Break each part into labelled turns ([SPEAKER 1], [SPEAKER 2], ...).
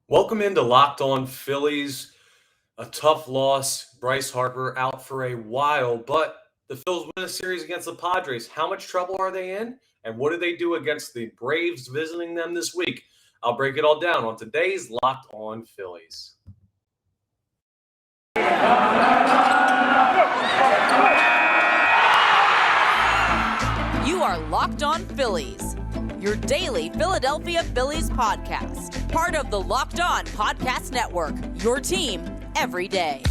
[SPEAKER 1] Welcome into Locked On Phillies. A tough loss. Bryce Harper out for a while, but the Phils win a series against the Padres. How much trouble are they in? And what do they do against the Braves visiting them this week? I'll break it all down on today's Locked On Phillies.
[SPEAKER 2] You are Locked On Phillies, your daily Philadelphia Phillies podcast. Part of the Locked On Podcast Network, your team every day.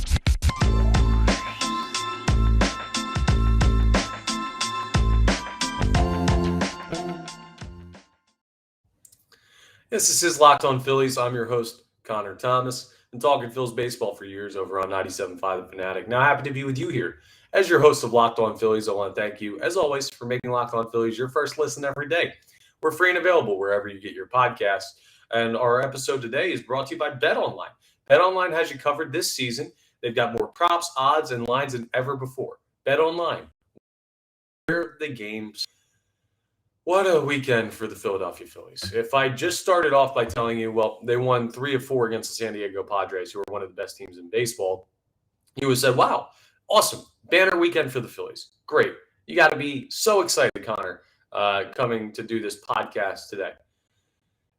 [SPEAKER 1] Yes, this is Locked On Phillies. I'm your host, Connor Thomas. Been talking Phillies baseball for years over on 97.5 The Fanatic. Now happy to be with you here. As your host of Locked On Phillies, I want to thank you, as always, for making Locked On Phillies your first listen every day. We're free and available wherever you get your podcasts. And our episode today is brought to you by BetOnline. BetOnline has you covered this season. They've got more props, odds, and lines than ever before. BetOnline, where the games. What a weekend for the Philadelphia Phillies. If I just started off by telling you, well, they won 3 of 4 against the San Diego Padres, who are one of the best teams in baseball, you would have said, wow, awesome. Banner weekend for the Phillies. Great. You got to be so excited, Connor, coming to do this podcast today.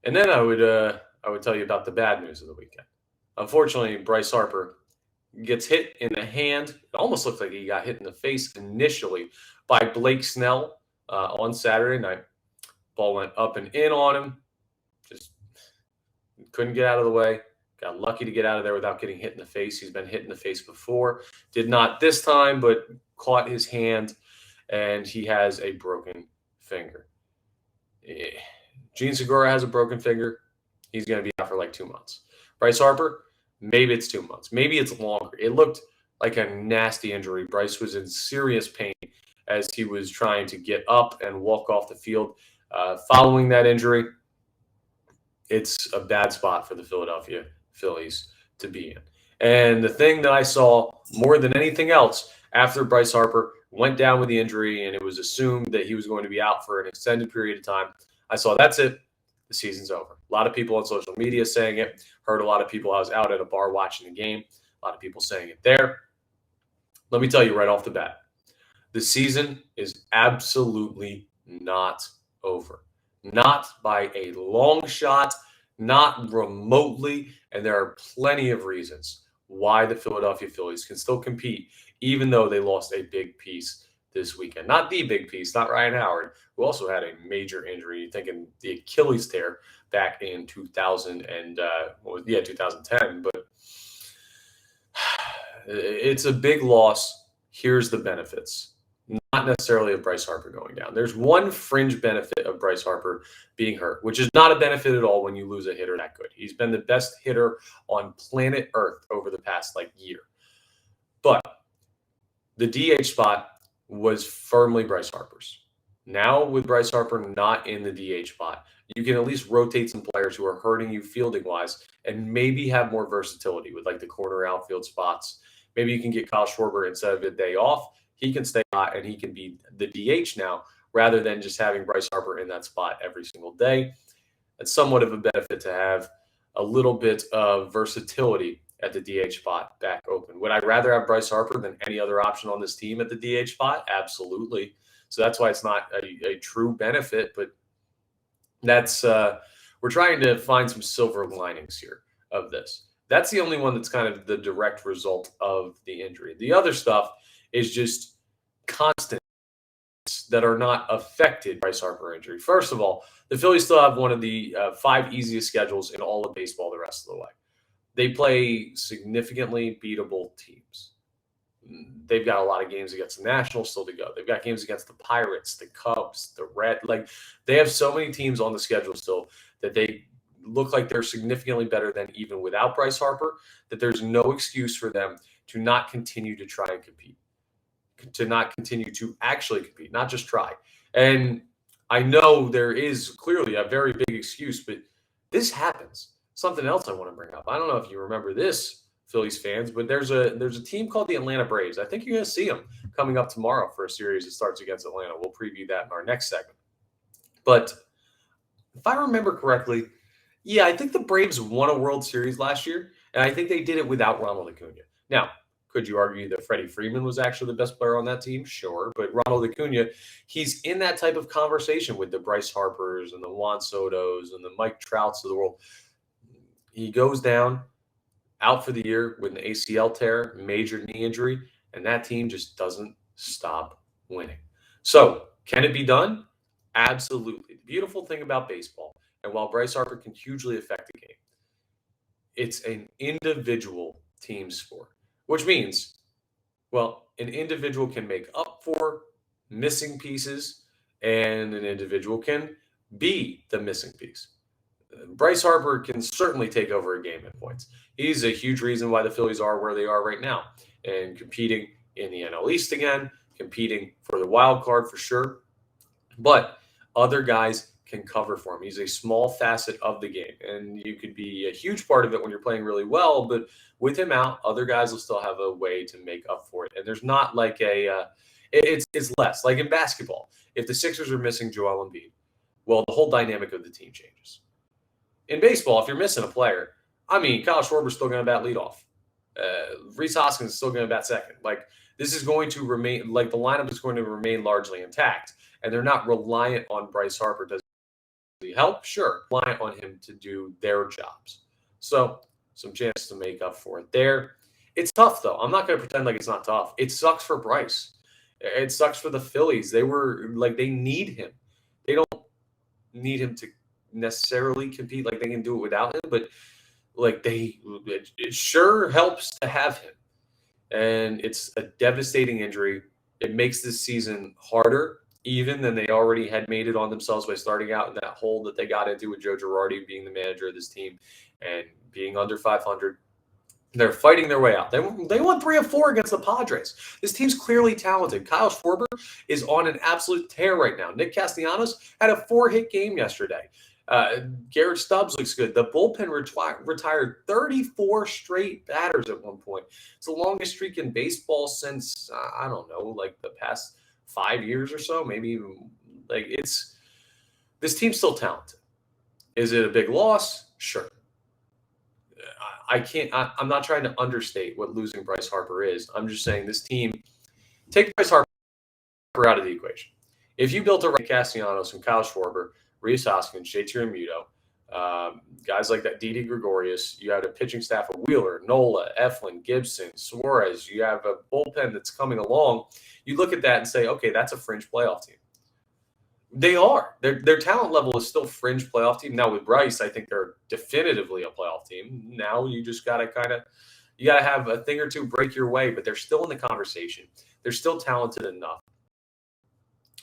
[SPEAKER 1] And then I would tell you about the bad news of the weekend. Unfortunately, Bryce Harper gets hit in the hand. It almost looked like he got hit in the face initially by Blake Snell on Saturday night. Ball went up and in on him. Just couldn't get out of the way. Got lucky to get out of there without getting hit in the face. He's been hit in the face before. Did not this time, but caught his hand, and he has a broken finger. Gene Segura has a broken finger. He's going to be out for like 2 months. Bryce Harper, maybe it's 2 months. Maybe it's longer. It looked like a nasty injury. Bryce was in serious pain as he was trying to get up and walk off the field. Following that injury, it's a bad spot for the Philadelphia Phillies to be in. And the thing that I saw more than anything else after Bryce Harper went down with the injury and it was assumed that he was going to be out for an extended period of time, I saw that's it. The season's over. A lot of people on social media saying it. Heard a lot of people. I was out at a bar watching the game. A lot of people saying it there. Let me tell you right off the bat, the season is absolutely not over. Not by a long shot, not remotely, and there are plenty of reasons why the Philadelphia Phillies can still compete, even though they lost a big piece this weekend. Not the big piece, not Ryan Howard, who also had a major injury, thinking the Achilles tear back in 2010. But it's a big loss. Here's the benefits. Not necessarily of Bryce Harper going down. There's one fringe benefit of Bryce Harper being hurt, which is not a benefit at all when you lose a hitter that good. He's been the best hitter on planet Earth over the past year. But the DH spot was firmly Bryce Harper's. Now with Bryce Harper not in the DH spot, you can at least rotate some players who are hurting you fielding-wise and maybe have more versatility with the corner outfield spots. Maybe you can get Kyle Schwarber instead of a day off. He can stay hot and he can be the DH now rather than just having Bryce Harper in that spot every single day. It's somewhat of a benefit to have a little bit of versatility at the DH spot back open. Would I rather have Bryce Harper than any other option on this team at the DH spot? Absolutely. So that's why it's not a true benefit, but that's we're trying to find some silver linings here of this. That's the only one that's kind of the direct result of the injury. The other stuff is just constant that are not affected by Bryce Harper injury. First of all, the Phillies still have one of the 5 easiest schedules in all of baseball the rest of the way. They play significantly beatable teams. They've got a lot of games against the Nationals still to go. They've got games against the Pirates, the Cubs, the Red. They have so many teams on the schedule still that they look like they're significantly better than even without Bryce Harper, that there's no excuse for them to not continue to try and compete. To not continue to actually compete, not just try. And I know there is clearly a very big excuse, but this happens. Something else I want to bring up. I don't know if you remember this, Phillies fans, but there's a team called the Atlanta Braves. I think you're going to see them coming up tomorrow for a series that starts against Atlanta. We'll preview that in our next segment. But if I remember correctly, Yeah, I think the Braves won a World Series last year, and I think they did it without Ronald Acuna. Now, could you argue that Freddie Freeman was actually the best player on that team? Sure, but Ronald Acuna, he's in that type of conversation with the Bryce Harpers and the Juan Sotos and the Mike Trouts of the world. He goes down, out for the year with an ACL tear, major knee injury, and that team just doesn't stop winning. So, can it be done? Absolutely. The beautiful thing about baseball, and while Bryce Harper can hugely affect the game, it's an individual team sport, which means, well, an individual can make up for missing pieces, and an individual can be the missing piece. Bryce Harper can certainly take over a game at points. He's a huge reason why the Phillies are where they are right now and competing in the NL East again, competing for the wild card for sure. But other guys can cover for him. He's a small facet of the game, and you could be a huge part of it when you're playing really well. But with him out, other guys will still have a way to make up for it. And there's not like it's less like in basketball. If the Sixers are missing Joel Embiid, well, the whole dynamic of the team changes. In baseball, if you're missing a player, I mean, Kyle Schwarber's still going to bat leadoff. Rhys Hoskins is still going to bat second. Like, this is going to remain, like, the lineup is going to remain largely intact, and they're not reliant on Bryce Harper. Does he help? Sure. Reliant on him to do their jobs. So, some chance to make up for it there. It's tough, though. I'm not going to pretend like it's not tough. It sucks for Bryce. It sucks for the Phillies. They need him. They don't need him to necessarily compete, like they can do it without him, but like it sure helps to have him. And it's a devastating injury. It makes this season harder even than they already had made it on themselves by starting out in that hole that they got into with Joe Girardi being the manager of this team and being under 500. They're fighting their way out. They won 3 of 4 against the Padres. This team's clearly talented. Kyle Schwarber is on an absolute tear right now. Nick Castellanos had a 4-hit game yesterday. Garrett Stubbs looks good. The bullpen retired 34 straight batters at one point. It's the longest streak in baseball since, I don't know, like the past 5 years or so. Maybe even, like, this team's still talented. Is it a big loss? Sure. I'm not trying to understate what losing Bryce Harper is. I'm just saying this team, take Bryce Harper out of the equation. If you built around Castellanos and Kyle Schwarber, Rhys Hoskins, JT Realmuto, guys like that, Didi Gregorius, you have a pitching staff of Wheeler, Nola, Eflin, Gibson, Suarez, you have a bullpen that's coming along. You look at that and say, okay, that's a fringe playoff team. They are. Their talent level is still fringe playoff team. Now with Bryce, I think they're definitively a playoff team. Now you just got to have a thing or two break your way, but they're still in the conversation. They're still talented enough.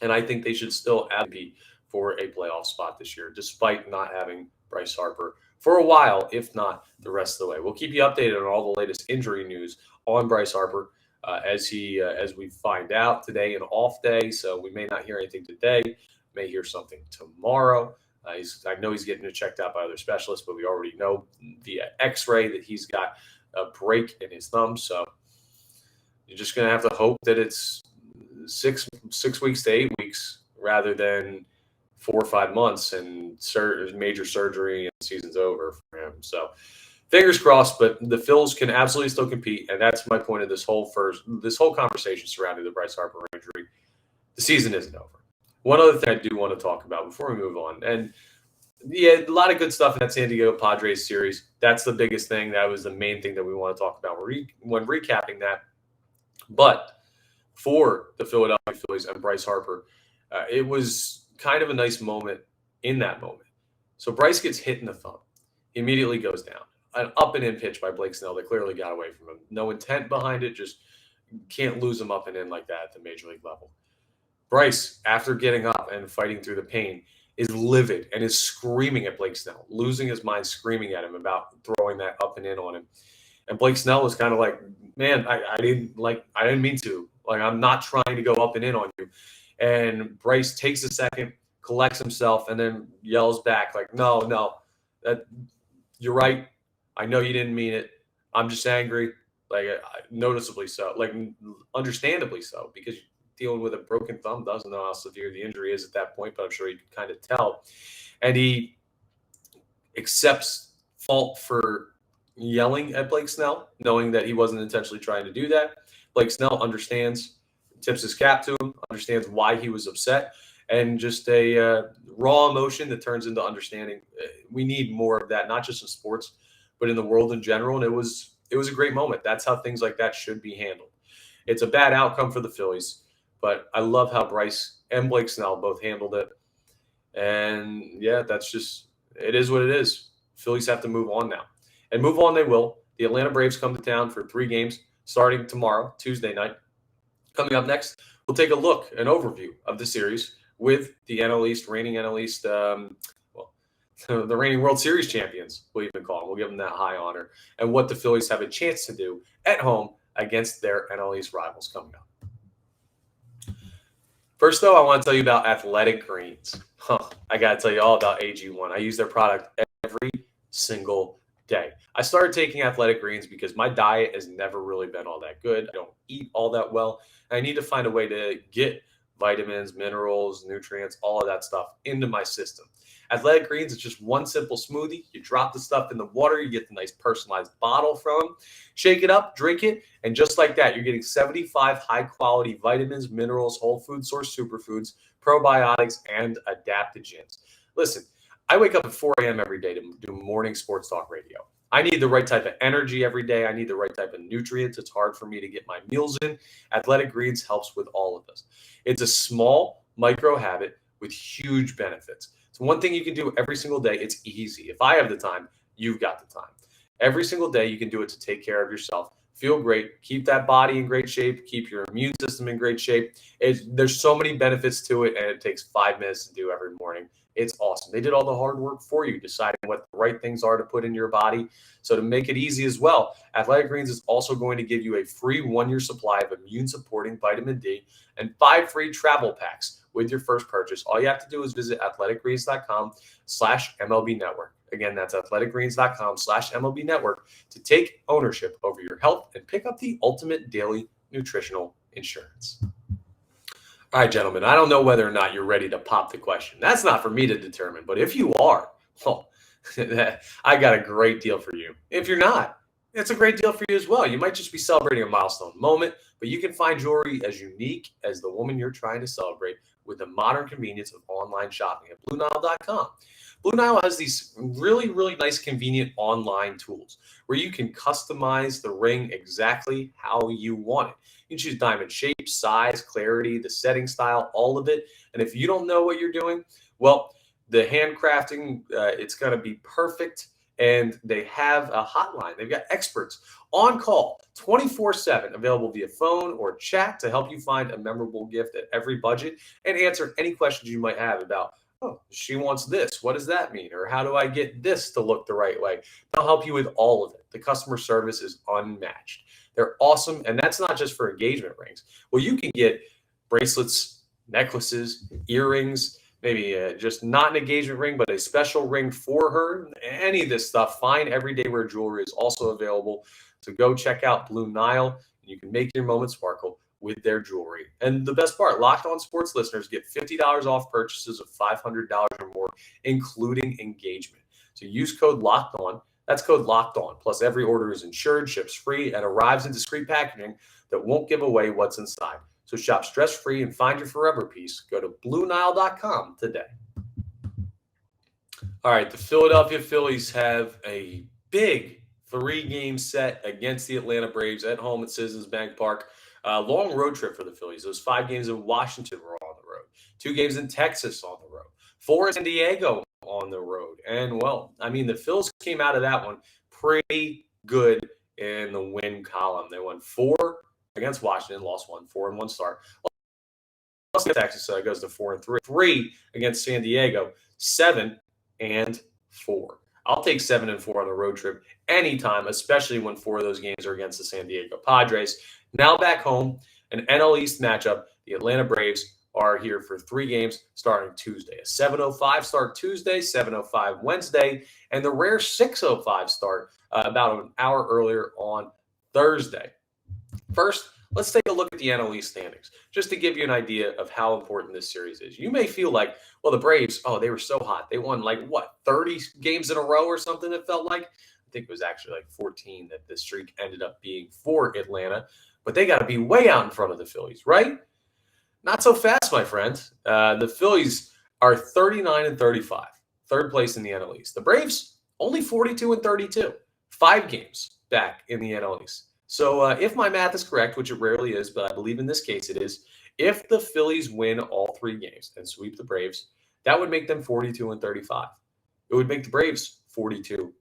[SPEAKER 1] And I think they should still be for a playoff spot this year, despite not having Bryce Harper for a while, if not the rest of the way. We'll keep you updated on all the latest injury news on Bryce Harper as we find out. Today an off day, so we may not hear anything today. May hear something tomorrow. I know he's getting it checked out by other specialists, but we already know via X-ray that he's got a break in his thumb. So you're just going to have to hope that it's 6 weeks to 8 weeks rather than 4 or 5 months and major surgery and the season's over for him. So fingers crossed, but the Phils can absolutely still compete. And that's my point of this whole conversation surrounding the Bryce Harper injury. The season isn't over. One other thing I do want to talk about before we move on, and yeah, a lot of good stuff in that San Diego Padres series. That's the biggest thing. That was the main thing that we want to talk about when recapping that. But for the Philadelphia Phillies and Bryce Harper, it was kind of a nice moment in that moment. So Bryce gets hit in the thumb. He immediately goes down. An up and in pitch by Blake Snell that clearly got away from him. No intent behind it. Just can't lose him up and in like that at the major league level. Bryce, after getting up and fighting through the pain, is livid and is screaming at Blake Snell, losing his mind, screaming at him about throwing that up and in on him. And Blake Snell was kind of like, man, I didn't mean to. Like, I'm not trying to go up and in on you. And Bryce takes a second, collects himself, and then yells back like, no, you're right. I know you didn't mean it. I'm just angry, like noticeably so, like understandably so, because dealing with a broken thumb, doesn't know how severe the injury is at that point, but I'm sure he could kind of tell. And he accepts fault for yelling at Blake Snell, knowing that he wasn't intentionally trying to do that. Blake Snell understands, tips his cap to him, understands why he was upset, and just a raw emotion that turns into understanding. We need more of that, not just in sports, but in the world in general. And it was a great moment. That's how things like that should be handled. It's a bad outcome for the Phillies, but I love how Bryce and Blake Snell both handled it. And yeah, it is what it is. Phillies have to move on now. And move on they will. The Atlanta Braves come to town for 3 games starting tomorrow, Tuesday night. Coming up next, we'll take a look, an overview of the series with the NL East, reigning NL East, the reigning World Series champions, we'll even call them. We'll give them that high honor, and what the Phillies have a chance to do at home against their NL East rivals coming up. First, though, I want to tell you about Athletic Greens. I got to tell you all about AG1. I use their product every single day. I started taking Athletic Greens because my diet has never really been all that good. I don't eat all that well. I need to find a way to get vitamins, minerals, nutrients, all of that stuff into my system. Athletic Greens is just one simple smoothie. You drop the stuff in the water, you get the nice personalized bottle from them, shake it up, drink it, and just like that, you're getting 75 high-quality vitamins, minerals, whole food source superfoods, probiotics, and adaptogens. Listen, I wake up at 4 a.m. every day to do morning sports talk radio. I need the right type of energy every day. I need the right type of nutrients. It's hard for me to get my meals in. Athletic Greens helps with all of this. It's a small micro habit with huge benefits. So one thing you can do every single day, it's easy. If I have the time, you've got the time. Every single day, you can do it to take care of yourself. Feel great. Keep that body in great shape. Keep your immune system in great shape. There's so many benefits to it, and it takes 5 minutes to do every morning. It's awesome. They did all the hard work for you, deciding what the right things are to put in your body. So to make it easy as well, Athletic Greens is also going to give you a free 1-year supply of immune-supporting vitamin D and 5 free travel packs with your first purchase. All you have to do is visit athleticgreens.com/MLB Network. Again, that's athleticgreens.com/MLB Network to take ownership over your health and pick up the ultimate daily nutritional insurance. All right, gentlemen, I don't know whether or not you're ready to pop the question. That's not for me to determine, but if you are, I got a great deal for you. If you're not, it's a great deal for you as well. You might just be celebrating a milestone moment, but you can find jewelry as unique as the woman you're trying to celebrate with the modern convenience of online shopping at BlueNile.com. Blue Nile has these really, really nice, convenient online tools where you can customize the ring exactly how you want it. You can choose diamond shape, size, clarity, the setting style, all of it. And if you don't know what you're doing, well, the handcrafting, it's going to be perfect. And they have a hotline. They've got experts on call 24/7, available via phone or chat to help you find a memorable gift at every budget and answer any questions you might have about, oh, she wants this. What does that mean? Or how do I get this to look the right way? They'll help you with all of it. The customer service is unmatched. They're awesome. And that's not just for engagement rings. Well, you can get bracelets, necklaces, earrings, maybe just not an engagement ring, but a special ring for her. Any of this stuff, fine everyday wear jewelry is also available. So go check out Blue Nile, and you can make your moment sparkle with their jewelry. And the best part, Locked On Sports listeners get $50 off purchases of $500 or more, including engagement. So use code Locked On. That's code Locked On. Plus, every order is insured, ships free, and arrives in discreet packaging that won't give away what's inside. So shop stress-free and find your forever piece. Go to BlueNile.com today. All right, the Philadelphia Phillies have a big 3-game set against the Atlanta Braves at home at Citizens Bank Park. Long road trip for the Phillies. Those 5 games in Washington were on the road. 2 games in Texas on the road. 4 in San Diego on the road. And, well, I mean, the Phils came out of that one pretty good in the win column. They won 4 against Washington, lost 1, 4-1 start. Lost against Texas, so it goes to 4-3. 3 against San Diego, 7-4. I'll take 7-4 on the road trip anytime, especially when 4 of those games are against the San Diego Padres. Now back home, an NL East matchup. The Atlanta Braves are here for 3 games starting Tuesday. A 7:05 start Tuesday, 7:05 Wednesday, and the rare 6:05 start about an hour earlier on Thursday. First, let's take a look at the NL East standings, just to give you an idea of how important this series is. You may feel like, well, the Braves, oh, they were so hot. They won 30 games in a row or something, it felt like. I think it was actually 14 that the streak ended up being for Atlanta. But they got to be way out in front of the Phillies, right? Not so fast, my friend. The Phillies are 39-35, third place in the NL East. The Braves, only 42-32, 5 games back in the NL East. So if my math is correct, which it rarely is, but I believe in this case it is, if the Phillies win all 3 games and sweep the Braves, that would make them 42-35. It would make the Braves 42-35.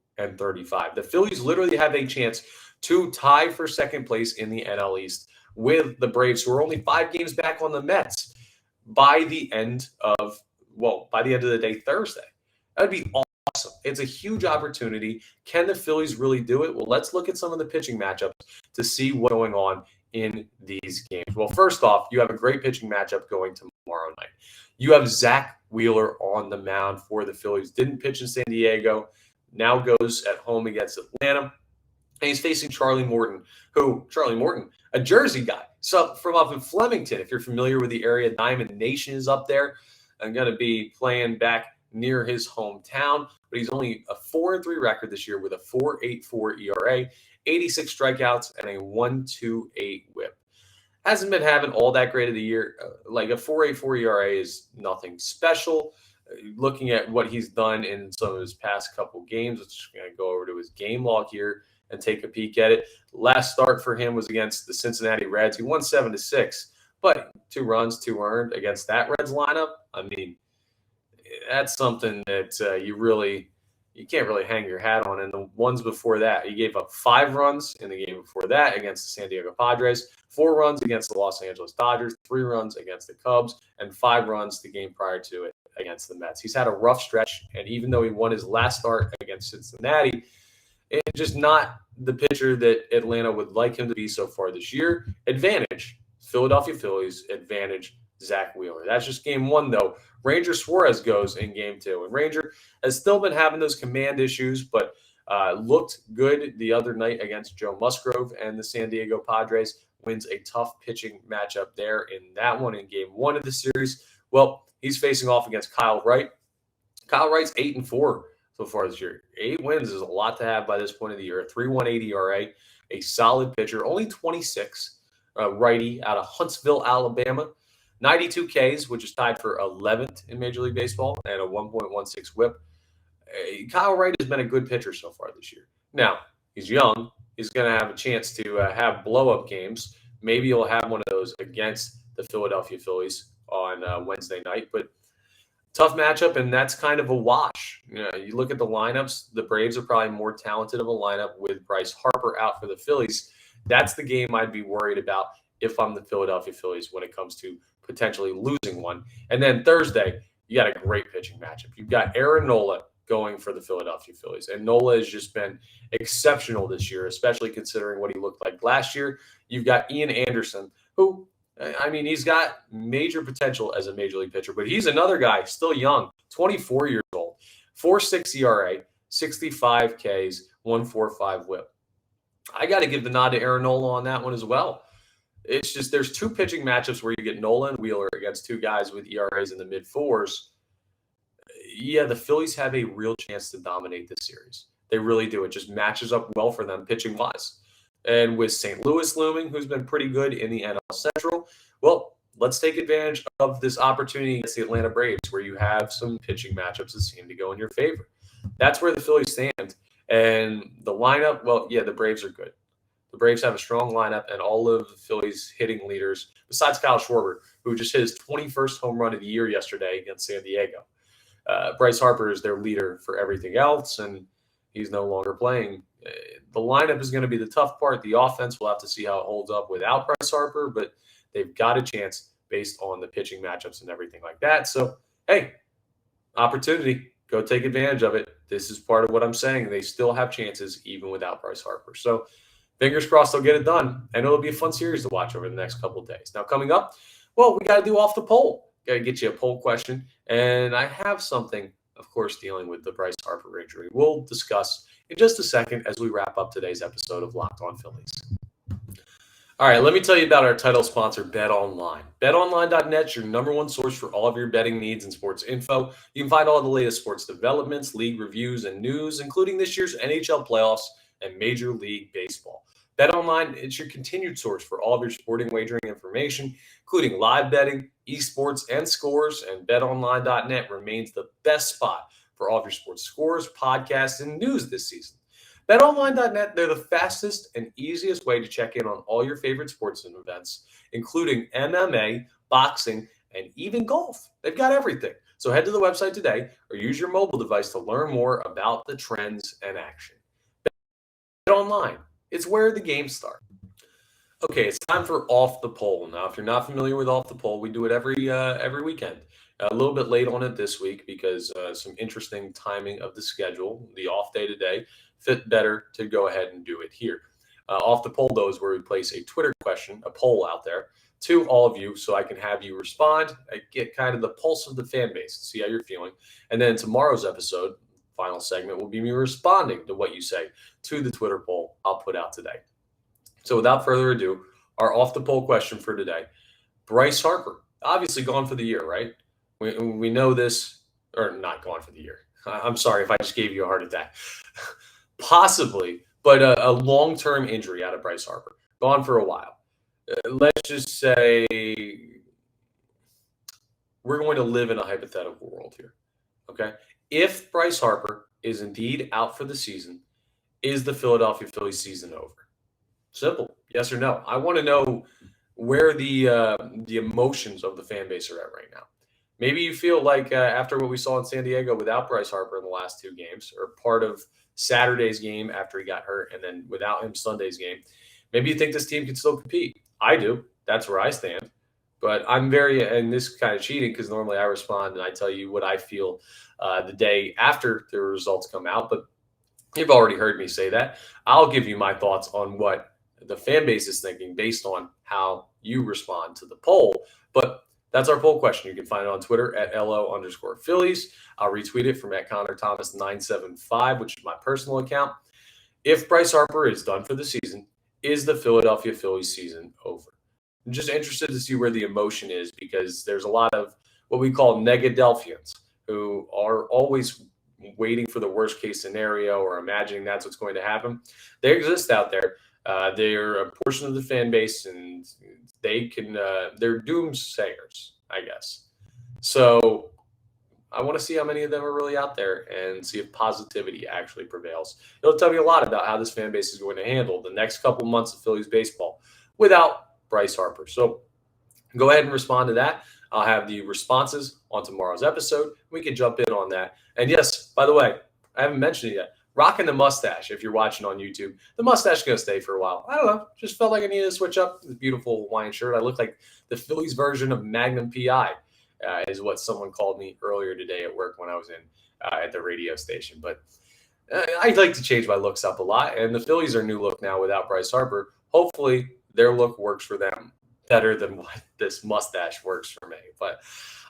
[SPEAKER 1] The Phillies literally have a chance to tie for second place in the NL East with the Braves, who are only 5 games back on the Mets by the end of the day, Thursday. That would be awesome. It's a huge opportunity. Can the Phillies really do it? Well, let's look at some of the pitching matchups to see what's going on in these games. Well, first off, you have a great pitching matchup going tomorrow night. You have Zach Wheeler on the mound for the Phillies. Didn't pitch in San Diego. Now goes at home against Atlanta. And he's facing Charlie Morton, a Jersey guy. So from up in Flemington, if you're familiar with the area, Diamond Nation is up there. I'm going to be playing back near his hometown, but he's only a 4-3 record this year with a 4.84 ERA, 86 strikeouts, and a 1.28 WHIP. Hasn't been having all that great of the year. Like a 4.84 ERA is nothing special. Looking at what he's done in some of his past couple games, which I'm going to go over to his game log here and take a peek at it. Last start for him was against the Cincinnati Reds. He won 7-6, but 2 runs, 2 earned against that Reds lineup. I mean, that's something that you can't really hang your hat on. And the ones before that, he gave up 5 runs in the game before that against the San Diego Padres, 4 runs against the Los Angeles Dodgers, 3 runs against the Cubs, and 5 runs the game prior to it against the Mets. He's had a rough stretch, and even though he won his last start against Cincinnati, it's just not the pitcher that Atlanta would like him to be so far this year. Advantage, Philadelphia Phillies, advantage, Zach Wheeler. That's just game 1, though. Ranger Suarez goes in game 2. And Ranger has still been having those command issues, but looked good the other night against Joe Musgrove and the San Diego Padres. Wins a tough pitching matchup there in that one in game 1 of the series. Well, he's facing off against Kyle Wright. Kyle Wright's 8-4 so far this year. 8 wins is a lot to have by this point of the year. 3.18 ERA, a solid pitcher, only 26, righty out of Huntsville, Alabama. 92 Ks, which is tied for 11th in Major League Baseball, and a 1.16 WHIP. Kyle Wright has been a good pitcher so far this year. Now, he's young. He's going to have a chance to have blow-up games. Maybe he'll have one of those against the Philadelphia Phillies on Wednesday night. But tough matchup, and that's kind of a wash. You look at the lineups, the Braves are probably more talented of a lineup with Bryce Harper out for the Phillies. That's the game I'd be worried about if I'm the Philadelphia Phillies when it comes to potentially losing one. And then Thursday, you got a great pitching matchup. You've got Aaron Nola going for the Philadelphia Phillies. And Nola has just been exceptional this year, especially considering what he looked like last year. You've got Ian Anderson, who, I mean, he's got major potential as a major league pitcher, but he's another guy, still young, 24 years old, 4.6 ERA, 65 Ks, 1.45 WHIP. I got to give the nod to Aaron Nola on that one as well. It's just there's 2 pitching matchups where you get Nola and Wheeler against 2 guys with ERAs in the mid-4s. Yeah, the Phillies have a real chance to dominate this series. They really do. It just matches up well for them pitching-wise. And with St. Louis looming, who's been pretty good in the NL Central, well, let's take advantage of this opportunity against the Atlanta Braves where you have some pitching matchups that seem to go in your favor. That's where the Phillies stand. And the lineup, well, yeah, the Braves are good. The Braves have a strong lineup, and all of the Phillies hitting leaders, besides Kyle Schwarber, who just hit his 21st home run of the year yesterday against San Diego. Bryce Harper is their leader for everything else, and he's no longer playing. The lineup is going to be the tough part. The offense, we'll have to see how it holds up without Bryce Harper, but they've got a chance based on the pitching matchups and everything like that. So, hey, opportunity. Go take advantage of it. This is part of what I'm saying. They still have chances even without Bryce Harper. So, fingers crossed they'll get it done, and it'll be a fun series to watch over the next couple of days. Now, coming up, well, we got to do off the poll. Got to get you a poll question, and I have something, of course, dealing with the Bryce Harper injury. We'll discuss in just a second as we wrap up today's episode of Locked On Phillies. All right, let me tell you about our title sponsor, BetOnline. BetOnline.net is your number one source for all of your betting needs and sports info. You can find all the latest sports developments, league reviews, and news, including this year's NHL playoffs and Major League Baseball. BetOnline is your continued source for all of your sporting wagering information, including live betting, esports, and scores. And BetOnline.net remains the best spot for all of your sports scores, podcasts, and news this season. BetOnline.net, they're the fastest and easiest way to check in on all your favorite sports and events, including MMA, boxing, and even golf. They've got everything. So head to the website today or use your mobile device to learn more about the trends and action. BetOnline, it's where the games start. Okay, it's time for Off the Pole. Now, if you're not familiar with Off the Pole, we do it every weekend. A little bit late on it this week because some interesting timing of the schedule. The off day today fit better to go ahead and do it here. Off the Poll, though, is where we place a Twitter question, a poll out there to all of you so I can have you respond. I get kind of the pulse of the fan base, see how you're feeling. And then tomorrow's episode, final segment, will be me responding to what you say to the Twitter poll I'll put out today. So without further ado, our Off the Poll question for today. Bryce Harper, obviously gone for the year, right? We know this, or not gone for the year. I'm sorry if I just gave you a heart attack. Possibly, but a long-term injury out of Bryce Harper. Gone for a while. Let's just say we're going to live in a hypothetical world here, okay? If Bryce Harper is indeed out for the season, is the Philadelphia Phillies season over? Simple, yes or no. I want to know where the emotions of the fan base are at right now. Maybe you feel like after what we saw in San Diego without Bryce Harper in the last two games, or part of Saturday's game after he got hurt, and then without him Sunday's game, maybe you think this team can still compete. I do. That's where I stand. But I'm and this kind of cheating because normally I respond and I tell you what I feel the day after the results come out. But you've already heard me say that. I'll give you my thoughts on what the fan base is thinking based on how you respond to the poll. But that's our poll question. You can find it on Twitter at LO_Phillies. I'll retweet it from @ConnorThomas975, which is my personal account. If Bryce Harper is done for the season, is the Philadelphia Phillies season over? I'm just interested to see where the emotion is because there's a lot of what we call Negadelphians who are always waiting for the worst case scenario or imagining that's what's going to happen. They exist out there. They're a portion of the fan base, and they're doomsayers, I guess. So I want to see how many of them are really out there and see if positivity actually prevails. It'll tell me a lot about how this fan base is going to handle the next couple months of Phillies baseball without Bryce Harper. So go ahead and respond to that. I'll have the responses on tomorrow's episode. We can jump in on that. And yes, by the way, I haven't mentioned it yet. Rocking the mustache, if you're watching on YouTube. The mustache is going to stay for a while. I don't know. Just felt like I needed to switch up this beautiful Hawaiian shirt. I look like the Phillies version of Magnum P.I. Is what someone called me earlier today at work when I was at the radio station. But I'd like to change my looks up a lot. And the Phillies are new look now without Bryce Harper. Hopefully their look works for them better than what this mustache works for me. But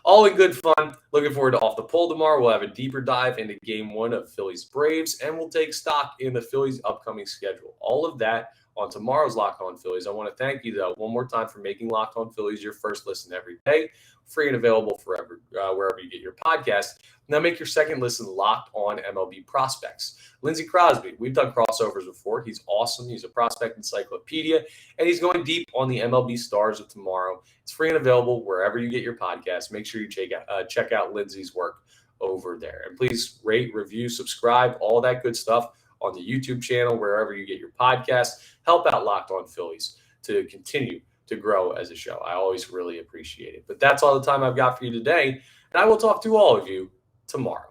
[SPEAKER 1] all in good fun. Looking forward to Off the Poll tomorrow. We'll have a deeper dive into Game 1 of Phillies Braves, and we'll take stock in the Phillies' upcoming schedule. All of that on tomorrow's Locked On Phillies. I want to thank you, though, one more time for making Locked On Phillies your first listen every day. Free and available forever, wherever you get your podcast. Now make your second listen Locked On MLB Prospects. Lindsey Crosby, we've done crossovers before. He's awesome. He's a prospect encyclopedia, and he's going deep on the MLB stars of tomorrow. It's free and available wherever you get your podcast. Make sure you check out Lindsey's work over there. And please rate, review, subscribe, all that good stuff on the YouTube channel, wherever you get your podcast. Help out Locked On Phillies to continue to grow as a show. I always really appreciate it. But that's all the time I've got for you today, and I will talk to all of you tomorrow.